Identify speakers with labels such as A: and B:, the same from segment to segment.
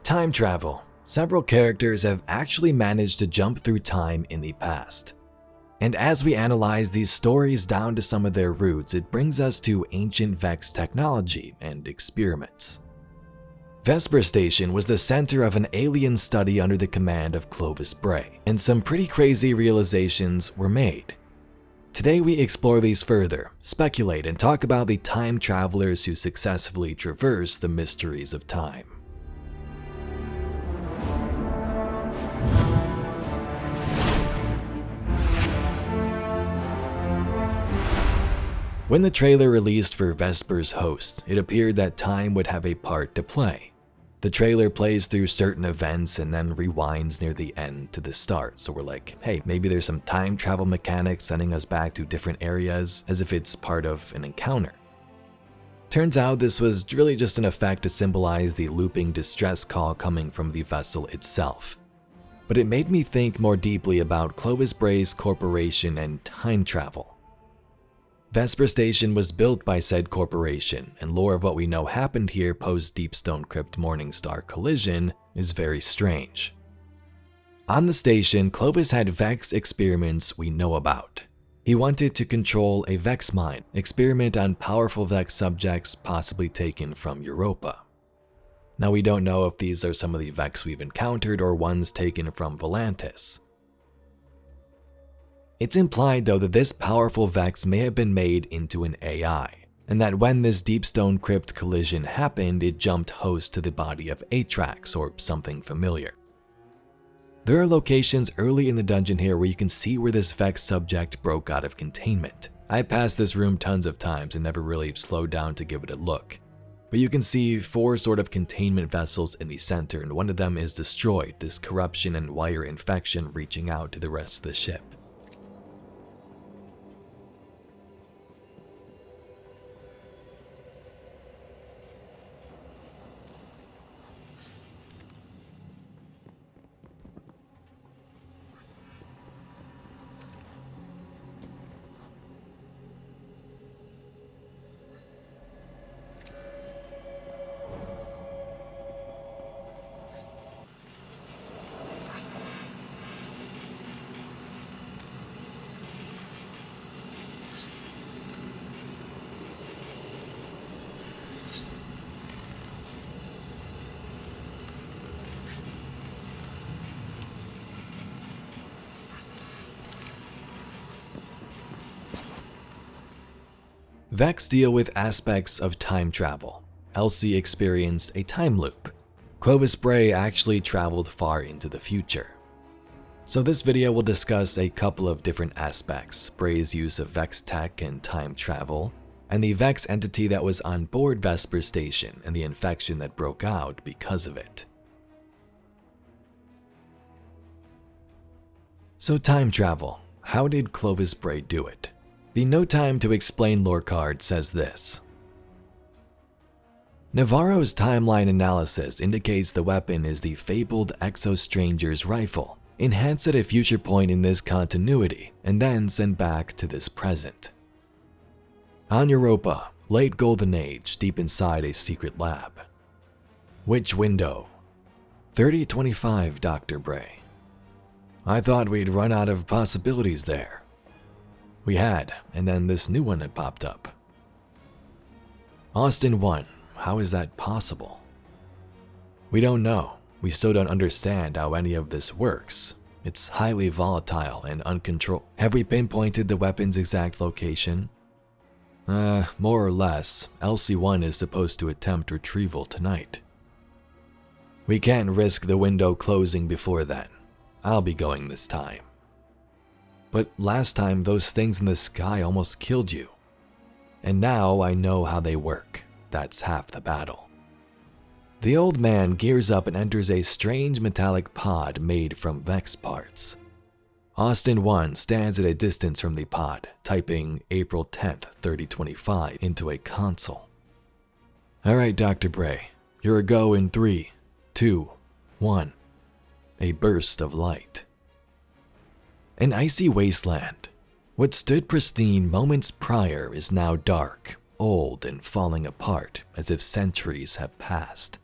A: Time travel. Several characters have actually managed to jump through time in the past. And as we analyze these stories down to some of their roots, it brings us to ancient Vex technology and experiments. Vesper Station was the center of an alien study under the command of Clovis Bray, and some pretty crazy realizations were made. Today we explore these further, speculate, and talk about the time travelers who successfully traverse the mysteries of time. When the trailer released for Vesper's host, it appeared that time would have a part to play. The trailer plays through certain events and then rewinds near the end to the start, so we're like, hey, maybe there's some time travel mechanics sending us back to different areas as if it's part of an encounter. Turns out this was really just an effect to symbolize the looping distress call coming from the vessel itself. But it made me think more deeply about Clovis Bray's corporation and time travel. Vesper Station was built by said corporation, and lore of what we know happened here post Deepstone Crypt Morningstar collision is very strange. On the station, Clovis had Vex experiments we know about. He wanted to control a Vex mind, experiment on powerful Vex subjects possibly taken from Europa. Now we don't know if these are some of the Vex we've encountered or ones taken from Volantis. It's implied though that this powerful Vex may have been made into an AI, and that when this Deepstone Crypt collision happened, it jumped host to the body of Atrax or something familiar. There are locations early in the dungeon here where you can see where this Vex subject broke out of containment. I passed this room tons of times and never really slowed down to give it a look. But you can see 4 sort of containment vessels in the center, and one of them is destroyed, this corruption and wire infection reaching out to the rest of the ship. Vex deal with aspects of time travel. Elsie experienced a time loop. Clovis Bray actually traveled far into the future. So this video will discuss a couple of different aspects, Bray's use of Vex tech and time travel, and the Vex entity that was on board Vesper Station and the infection that broke out because of it. So time travel, how did Clovis Bray do it? The No Time to Explain lore card says this. Navarro's timeline analysis indicates the weapon is the fabled Exo-Stranger's rifle, enhanced at a future point in this continuity, and then sent back to this present. On Europa, late Golden Age, deep inside a secret lab. Which window? 3025, Dr. Bray. I thought we'd run out of possibilities there. We had, and then this new one had popped up. Austin 1, how is that possible? We don't know. We still don't understand how any of this works. It's highly volatile and uncontrolled. Have we pinpointed the weapon's exact location? More or less. Elsie 1 is supposed to attempt retrieval tonight. We can't risk the window closing before then. I'll be going this time. But last time those things in the sky almost killed you. And now I know how they work. That's half the battle. The old man gears up and enters a strange metallic pod made from Vex parts. Austin 1 stands at a distance from the pod, typing April 10th, 3025 into a console. Alright, Dr. Bray, you're a go in 3, 2, 1. A burst of light. An icy wasteland. What stood pristine moments prior is now dark, old, and falling apart as if centuries have passed.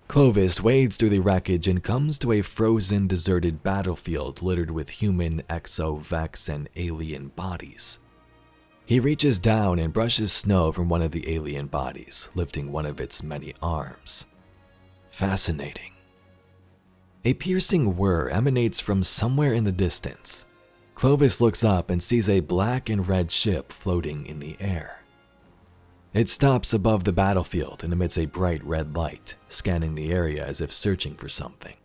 A: Clovis wades through the wreckage and comes to a frozen, deserted battlefield littered with human, exo, vex, and alien bodies. He reaches down and brushes snow from one of the alien bodies, lifting one of its many arms. Fascinating. A piercing whir emanates from somewhere in the distance. Clovis looks up and sees a black and red ship floating in the air. It stops above the battlefield and emits a bright red light, scanning the area as if searching for something.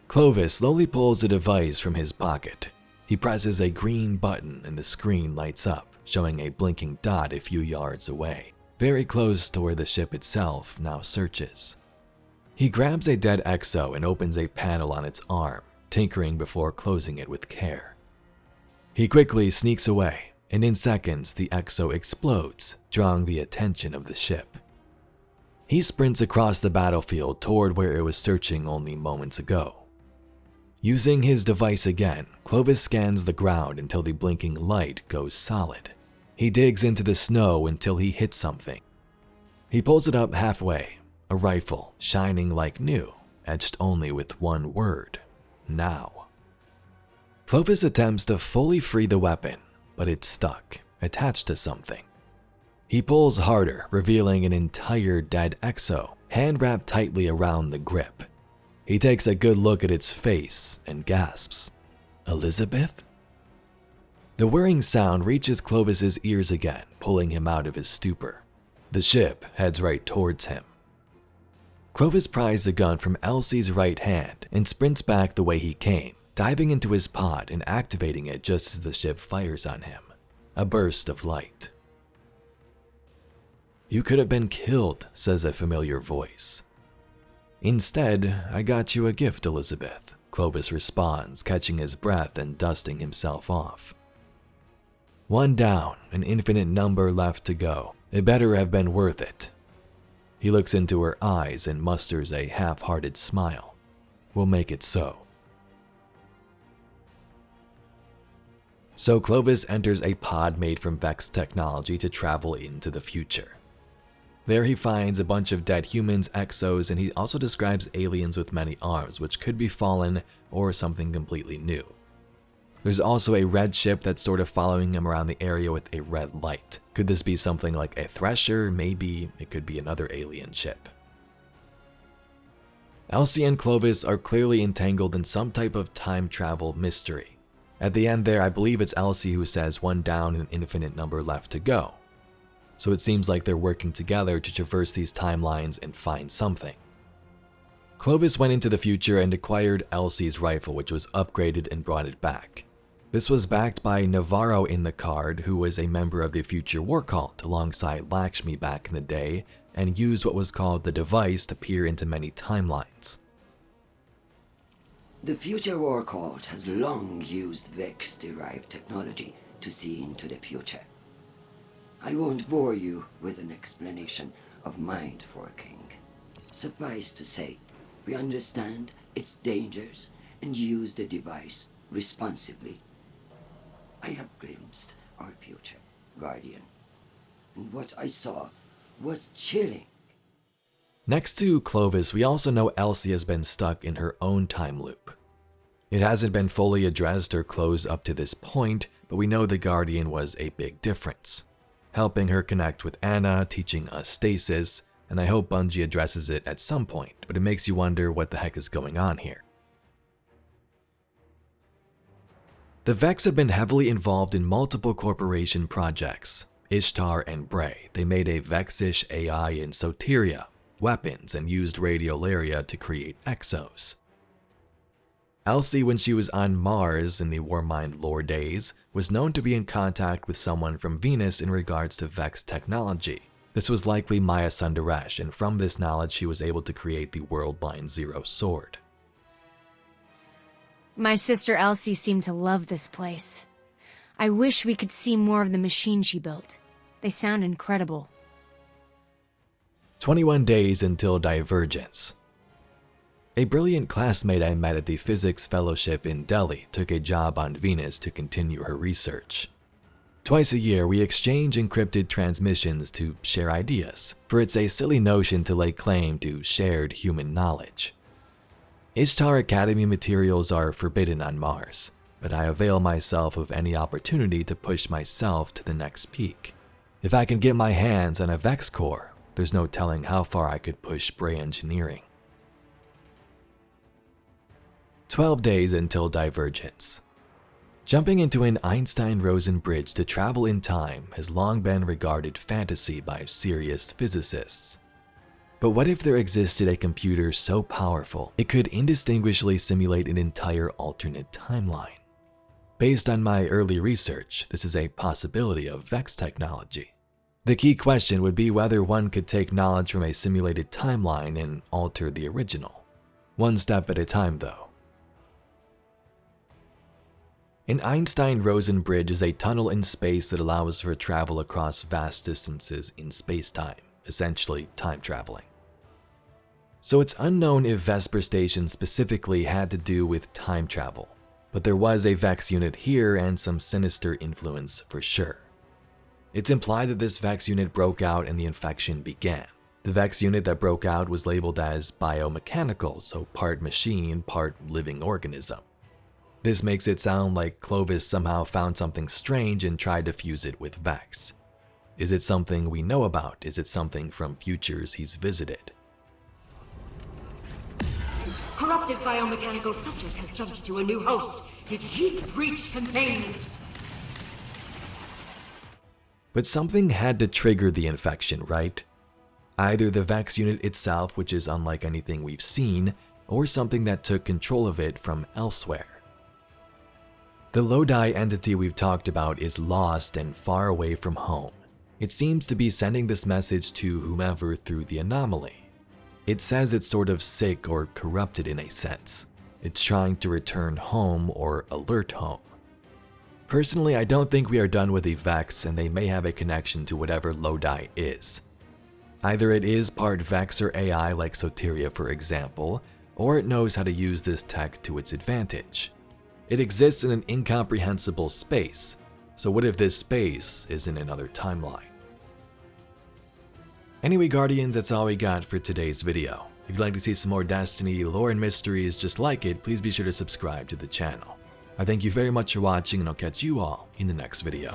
A: Clovis slowly pulls a device from his pocket. He presses a green button and the screen lights up, showing a blinking dot a few yards away, very close to where the ship itself now searches. He grabs a dead exo and opens a panel on its arm, tinkering before closing it with care. He quickly sneaks away, and in seconds the exo explodes, drawing the attention of the ship. He sprints across the battlefield toward where it was searching only moments ago. Using his device again, Clovis scans the ground until the blinking light goes solid. He digs into the snow until he hits something. He pulls it up halfway, a rifle shining like new, etched only with one word: now. Clovis attempts to fully free the weapon, but it's stuck, attached to something. He pulls harder, revealing an entire dead exo, hand wrapped tightly around the grip. He takes a good look at its face and gasps, "Elizabeth?" The whirring sound reaches Clovis's ears again, pulling him out of his stupor. The ship heads right towards him. Clovis pries the gun from Elsie's right hand and sprints back the way he came, diving into his pod and activating it just as the ship fires on him. A burst of light. "You could have been killed," says a familiar voice. "Instead, I got you a gift, Elizabeth," Clovis responds, catching his breath and dusting himself off. "One down, an infinite number left to go. It better have been worth it." He looks into her eyes and musters a half-hearted smile. "We'll make it so." So Clovis enters a pod made from Vex technology to travel into the future. There he finds a bunch of dead humans, exos, and he also describes aliens with many arms, which could be fallen or something completely new. There's also a red ship that's sort of following him around the area with a red light. Could this be something like a Thresher? Maybe it could be another alien ship. Elsie and Clovis are clearly entangled in some type of time travel mystery. At the end there, I believe it's Elsie who says one down and an infinite number left to go. So it seems like they're working together to traverse these timelines and find something. Clovis went into the future and acquired Elsie's rifle, which was upgraded and brought it back. This was backed by Navarro in the card, who was a member of the Future War Cult alongside Lakshmi back in the day, and used what was called the device to peer into many timelines.
B: The Future War Cult has long used Vex-derived technology to see into the future. I won't bore you with an explanation of mind forking. Suffice to say, we understand its dangers and use the device responsibly. I have glimpsed our future, Guardian, and what I saw was chilling.
A: Next to Clovis, we also know Elsie has been stuck in her own time loop. It hasn't been fully addressed or closed up to this point, but we know the Guardian was a big difference, helping her connect with Anna, teaching us stasis, and I hope Bungie addresses it at some point, but it makes you wonder what the heck is going on here. The Vex have been heavily involved in multiple corporation projects. Ishtar and Bray, they made a Vexish AI in Soteria, weapons, and used radiolaria to create exos. Elsie, when she was on Mars in the Warmind lore days, was known to be in contact with someone from Venus in regards to Vex technology. This was likely Maya Sundaresh, and from this knowledge she was able to create the World Line Zero sword.
C: My sister Elsie seemed to love this place. I wish we could see more of the machines she built. They sound incredible.
A: 21 days until divergence. A brilliant classmate I met at the Physics Fellowship in Delhi took a job on Venus to continue her research. Twice a year, we exchange encrypted transmissions to share ideas, for it's a silly notion to lay claim to shared human knowledge. Ishtar Academy materials are forbidden on Mars, but I avail myself of any opportunity to push myself to the next peak. If I can get my hands on a Vex core, there's no telling how far I could push Bray engineering. 12 days until divergence. Jumping into an Einstein-Rosen bridge to travel in time has long been regarded fantasy by serious physicists. But what if there existed a computer so powerful it could indistinguishably simulate an entire alternate timeline? Based on my early research, this is a possibility of Vex technology. The key question would be whether one could take knowledge from a simulated timeline and alter the original. One step at a time, though. An Einstein-Rosen bridge is a tunnel in space that allows for travel across vast distances in space-time, essentially time traveling. So it's unknown if Vesper Station specifically had to do with time travel, but there was a Vex unit here and some sinister influence for sure. It's implied that this Vex unit broke out and the infection began. The Vex unit that broke out was labeled as biomechanical, so part machine, part living organism. This makes it sound like Clovis somehow found something strange and tried to fuse it with Vex. Is it something we know about? Is it something from futures he's visited?
D: Corrupted biomechanical subject has jumped to a new host. Did he breach containment?
A: But something had to trigger the infection, right? Either the Vex unit itself, which is unlike anything we've seen, or something that took control of it from elsewhere. The Lodi entity we've talked about is lost and far away from home. It seems to be sending this message to whomever through the anomaly. It says it's sort of sick or corrupted in a sense. It's trying to return home or alert home. Personally, I don't think we are done with the Vex, and they may have a connection to whatever Lodi is. Either it is part Vex or AI like Soteria for example, or it knows how to use this tech to its advantage. It exists in an incomprehensible space, so what if this space is in another timeline? Anyway, Guardians, that's all we got for today's video. If you'd like to see some more Destiny lore and mysteries just like it, please be sure to subscribe to the channel. I thank you very much for watching, and I'll catch you all in the next video.